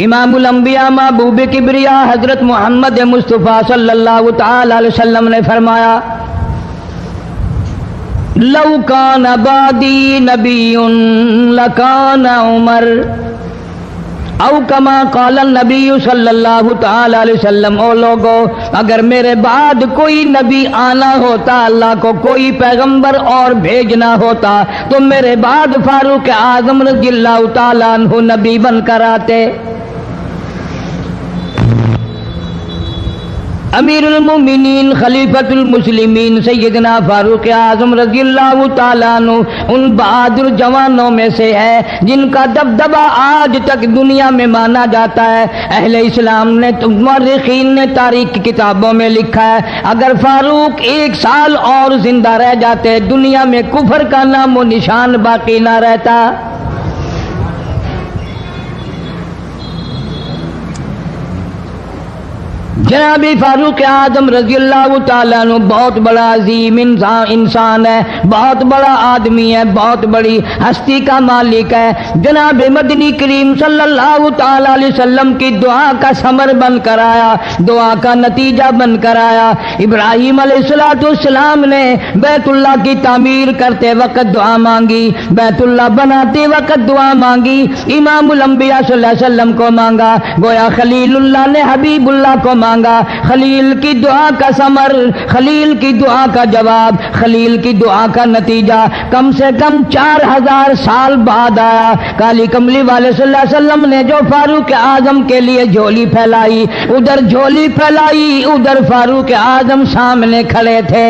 امام الانبیاء محبوب کبریا حضرت محمد مصطفیٰ صلی اللہ تعالی علیہ وسلم نے فرمایا لو کان بعدی نبی لکان عمر، او کما قال النبی صلی اللہ تعالی علیہ وسلم، او لوگو اگر میرے بعد کوئی نبی آنا ہوتا، اللہ کو کوئی پیغمبر اور بھیجنا ہوتا تو میرے بعد فاروق اعظم رضی اللہ تعالی عنہ نبی بن کر آتے۔ امیر المومنین خلیفۃ المسلمین سیدنا فاروق اعظم رضی اللہ تعالیٰ عنہ ان بہادر جوانوں میں سے ہے جن کا دبدبہ آج تک دنیا میں مانا جاتا ہے۔ اہل اسلام نے مورخین نے تاریخ کی کتابوں میں لکھا ہے اگر فاروق 1 سال اور زندہ رہ جاتے دنیا میں کفر کا نام و نشان باقی نہ رہتا۔ جناب فاروق اعظم رضی اللہ تعالیٰ عنہ بہت بڑا عظیم انسان ہے، بہت بڑا آدمی ہے، بہت بڑی ہستی کا مالک ہے۔ جناب مدنی کریم صلی اللہ تعالیٰ علیہ وسلم کی دعا کا ثمر بن کر آیا، دعا کا نتیجہ بن کر آیا۔ ابراہیم علیہ السلام نے بیت اللہ کی تعمیر کرتے وقت دعا مانگی، بیت اللہ بناتے وقت دعا مانگی، امام الانبیاء صلی اللہ علیہ وسلم کو مانگا، گویا خلیل اللہ نے حبیب اللہ کو مانگا۔ خلیل کی دعا کا ثمر، خلیل کی دعا کا جواب، خلیل کی دعا کا نتیجہ کم سے کم 4000 سال بعد آیا۔ کالی کملی والے صلی اللہ علیہ وسلم نے جو فاروق اعظم کے لیے جھولی پھیلائی، ادھر جھولی پھیلائی، ادھر فاروق اعظم سامنے کھڑے تھے۔